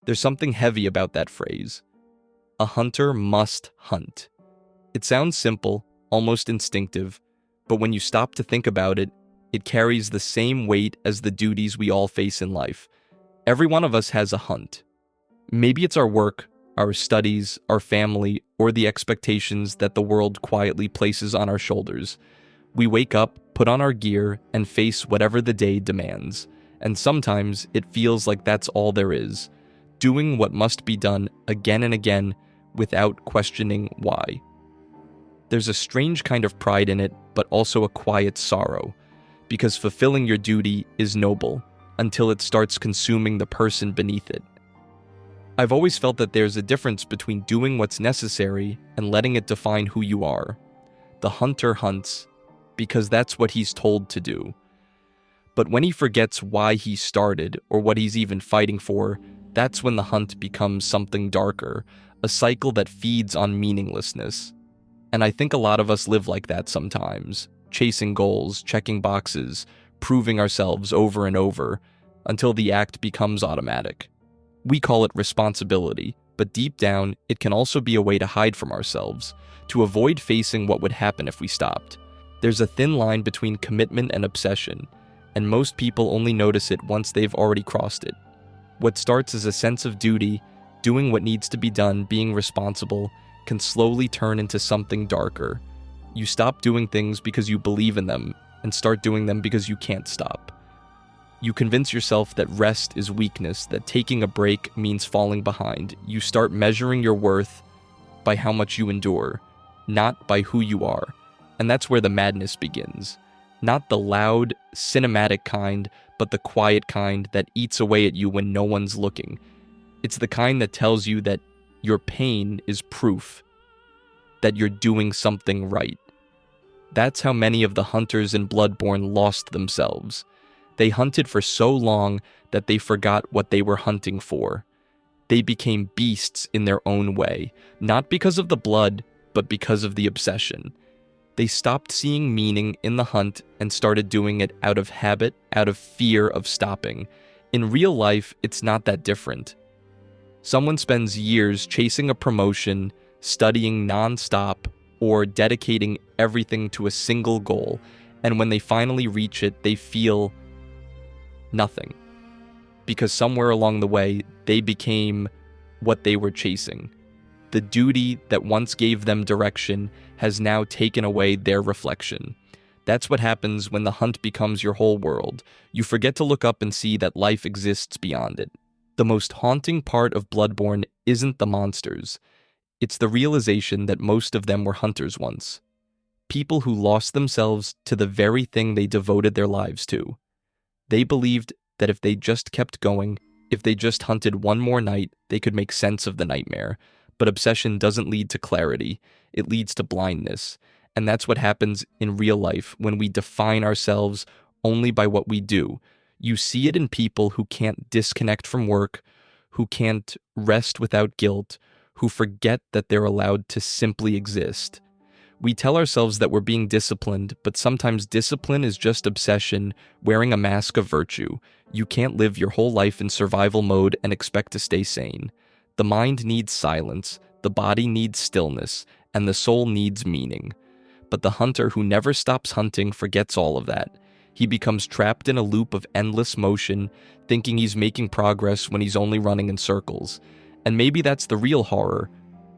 There's something heavy about that phrase. A hunter must hunt. It sounds simple, almost instinctive, but when you stop to think about it, it carries the same weight as the duties we all face in life. Every one of us has a hunt. Maybe it's our work, our studies, our family, or the expectations that the world quietly places on our shoulders. We wake up, put on our gear, and face whatever the day demands. And sometimes it feels like that's all there is, doing what must be done again and again without questioning why. There's a strange kind of pride in it, but also a quiet sorrow, because fulfilling your duty is noble until it starts consuming the person beneath it. I've always felt that there's a difference between doing what's necessary and letting it define who you are. The hunter hunts because that's what he's told to do. But when he forgets why he started or what he's even fighting for, that's when the hunt becomes something darker, a cycle that feeds on meaninglessness. And I think a lot of us live like that sometimes, chasing goals, checking boxes, proving ourselves over and over, until the act becomes automatic. We call it responsibility, but deep down, it can also be a way to hide from ourselves, to avoid facing what would happen if we stopped. There's a thin line between commitment and obsession, and most people only notice it once they've already crossed it. What starts as a sense of duty, doing what needs to be done, being responsible, can slowly turn into something darker. You stop doing things because you believe in them, and start doing them because you can't stop. You convince yourself that rest is weakness, that taking a break means falling behind. You start measuring your worth by how much you endure, not by who you are. And that's where the madness begins. Not the loud, cinematic kind, but the quiet kind that eats away at you when no one's looking. It's the kind that tells you that your pain is proof that you're doing something right. That's how many of the hunters in Bloodborne lost themselves. They hunted for so long that they forgot what they were hunting for. They became beasts in their own way, not because of the blood, but because of the obsession. They stopped seeing meaning in the hunt and started doing it out of habit, out of fear of stopping. In real life, it's not that different. Someone spends years chasing a promotion, studying nonstop, or dedicating everything to a single goal, and when they finally reach it, they feel nothing. Because somewhere along the way, they became what they were chasing. The duty that once gave them direction has now taken away their reflection. That's what happens when the hunt becomes your whole world. You forget to look up and see that life exists beyond it. The most haunting part of Bloodborne isn't the monsters. It's the realization that most of them were hunters once. People who lost themselves to the very thing they devoted their lives to. They believed that if they just kept going, if they just hunted one more night, they could make sense of the nightmare. But obsession doesn't lead to clarity, it leads to blindness. And that's what happens in real life when we define ourselves only by what we do. You see it in people who can't disconnect from work, who can't rest without guilt, who forget that they're allowed to simply exist. We tell ourselves that we're being disciplined, but sometimes discipline is just obsession wearing a mask of virtue. You can't live your whole life in survival mode and expect to stay sane. The mind needs silence, the body needs stillness, and the soul needs meaning. But the hunter who never stops hunting forgets all of that. He becomes trapped in a loop of endless motion, thinking he's making progress when he's only running in circles. And maybe that's the real horror,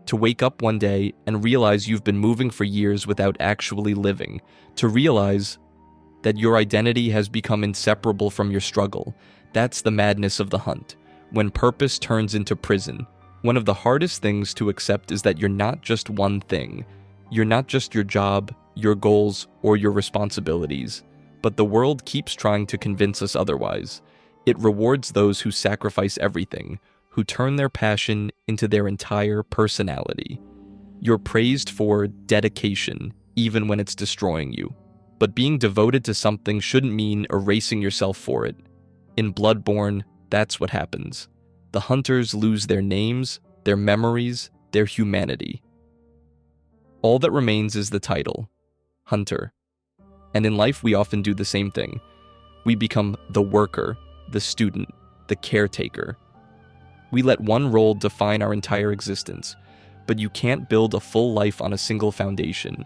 to wake up one day and realize you've been moving for years without actually living, to realize that your identity has become inseparable from your struggle. That's the madness of the hunt, when purpose turns into prison. One of the hardest things to accept is that you're not just one thing. You're not just your job, your goals, or your responsibilities. But the world keeps trying to convince us otherwise. It rewards those who sacrifice everything, who turn their passion into their entire personality. You're praised for dedication, even when it's destroying you. But being devoted to something shouldn't mean erasing yourself for it. In Bloodborne, that's what happens. The hunters lose their names, their memories, their humanity. All that remains is the title, Hunter. And in life, we often do the same thing. We become the worker, the student, the caretaker. We let one role define our entire existence, but you can't build a full life on a single foundation.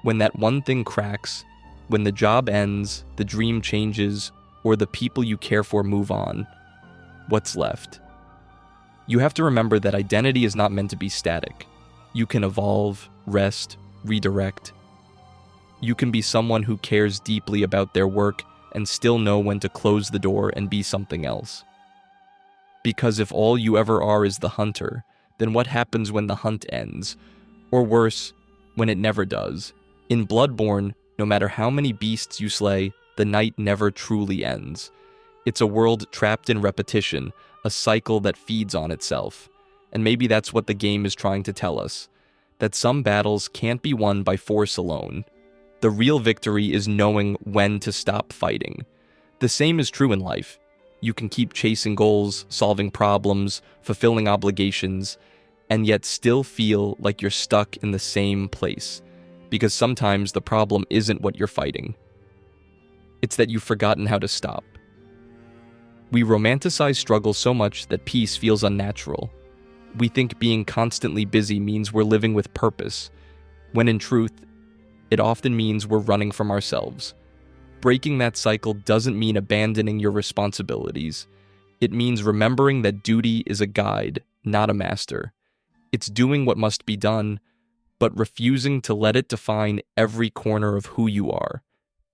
When that one thing cracks, when the job ends, the dream changes, or the people you care for move on, what's left? You have to remember that identity is not meant to be static. You can evolve, rest, redirect. You can be someone who cares deeply about their work and still know when to close the door and be something else. Because if all you ever are is the hunter, then what happens when the hunt ends? Or worse, when it never does? In Bloodborne, no matter how many beasts you slay, the night never truly ends. It's a world trapped in repetition, a cycle that feeds on itself. And maybe that's what the game is trying to tell us, that some battles can't be won by force alone. The real victory is knowing when to stop fighting. The same is true in life. You can keep chasing goals, solving problems, fulfilling obligations, and yet still feel like you're stuck in the same place. Because sometimes the problem isn't what you're fighting. It's that you've forgotten how to stop. We romanticize struggle so much that peace feels unnatural. We think being constantly busy means we're living with purpose, when in truth, it often means we're running from ourselves. Breaking that cycle doesn't mean abandoning your responsibilities. It means remembering that duty is a guide, not a master. It's doing what must be done, but refusing to let it define every corner of who you are.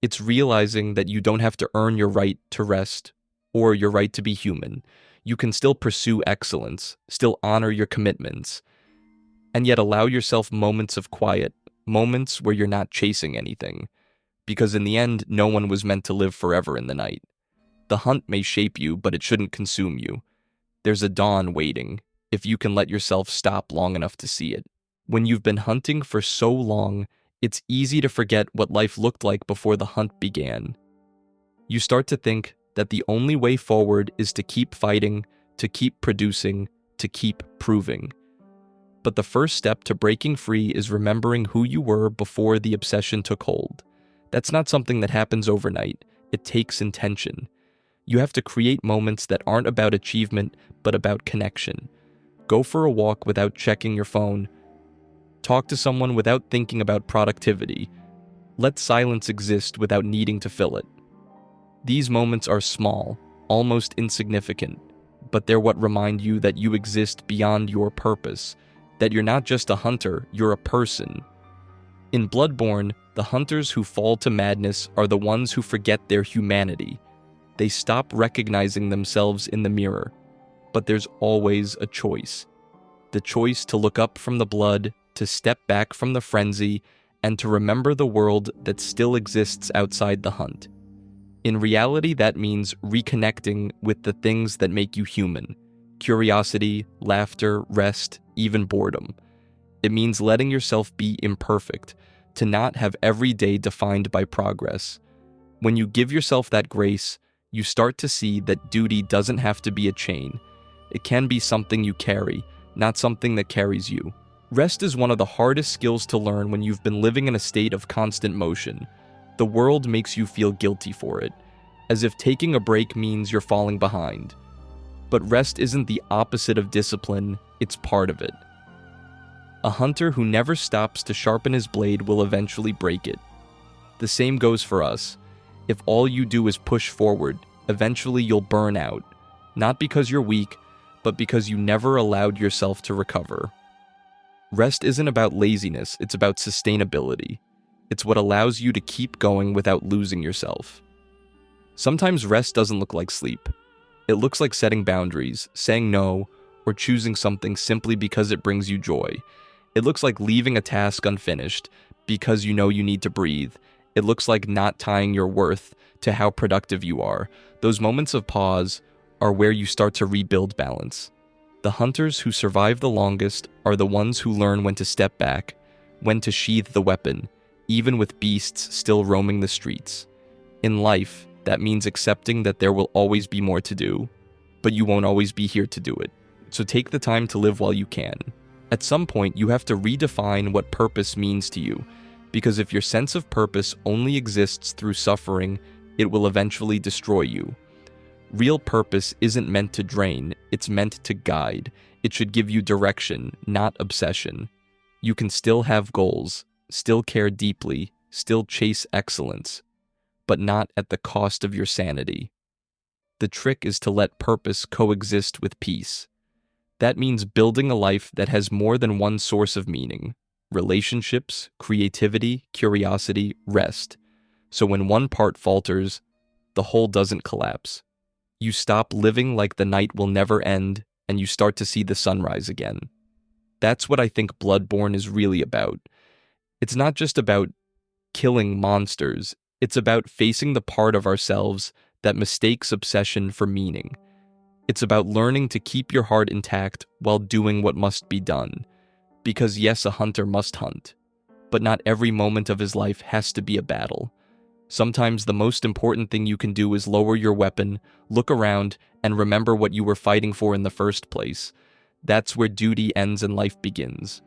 It's realizing that you don't have to earn your right to rest or your right to be human. You can still pursue excellence, still honor your commitments, and yet allow yourself moments of quiet, moments where you're not chasing anything. Because in the end, no one was meant to live forever in the night. The hunt may shape you, but it shouldn't consume you. There's a dawn waiting, if you can let yourself stop long enough to see it. When you've been hunting for so long, it's easy to forget what life looked like before the hunt began. You start to think that the only way forward is to keep fighting, to keep producing, to keep proving. But the first step to breaking free is remembering who you were before the obsession took hold. That's not something that happens overnight. It takes intention. You have to create moments that aren't about achievement, but about connection. Go for a walk without checking your phone. Talk to someone without thinking about productivity. Let silence exist without needing to fill it. These moments are small, almost insignificant, but they're what remind you that you exist beyond your purpose, that you're not just a hunter, you're a person. In Bloodborne, the hunters who fall to madness are the ones who forget their humanity. They stop recognizing themselves in the mirror. But there's always a choice. The choice to look up from the blood, to step back from the frenzy, and to remember the world that still exists outside the hunt. In reality, that means reconnecting with the things that make you human. Curiosity, laughter, rest, even boredom. It means letting yourself be imperfect, to not have every day defined by progress. When you give yourself that grace, you start to see that duty doesn't have to be a chain. It can be something you carry, not something that carries you. Rest is one of the hardest skills to learn when you've been living in a state of constant motion. The world makes you feel guilty for it, as if taking a break means you're falling behind. But rest isn't the opposite of discipline, it's part of it. A hunter who never stops to sharpen his blade will eventually break it. The same goes for us. If all you do is push forward, eventually you'll burn out. Not because you're weak, but because you never allowed yourself to recover. Rest isn't about laziness, it's about sustainability. It's what allows you to keep going without losing yourself. Sometimes rest doesn't look like sleep. It looks like setting boundaries, saying no, or choosing something simply because it brings you joy. It looks like leaving a task unfinished because you know you need to breathe. It looks like not tying your worth to how productive you are. Those moments of pause are where you start to rebuild balance. The hunters who survive the longest are the ones who learn when to step back, when to sheath the weapon, even with beasts still roaming the streets. In life, that means accepting that there will always be more to do, but you won't always be here to do it. So take the time to live while you can. At some point, you have to redefine what purpose means to you, because if your sense of purpose only exists through suffering, it will eventually destroy you. Real purpose isn't meant to drain, it's meant to guide. It should give you direction, not obsession. You can still have goals, still care deeply, still chase excellence, but not at the cost of your sanity. The trick is to let purpose coexist with peace. That means building a life that has more than one source of meaning: relationships, creativity, curiosity, rest. So when one part falters, the whole doesn't collapse. You stop living like the night will never end, and you start to see the sunrise again. That's what I think Bloodborne is really about. It's not just about killing monsters, it's about facing the part of ourselves that mistakes obsession for meaning. It's about learning to keep your heart intact while doing what must be done. Because yes, a hunter must hunt, but not every moment of his life has to be a battle. Sometimes the most important thing you can do is lower your weapon, look around, and remember what you were fighting for in the first place. That's where duty ends and life begins.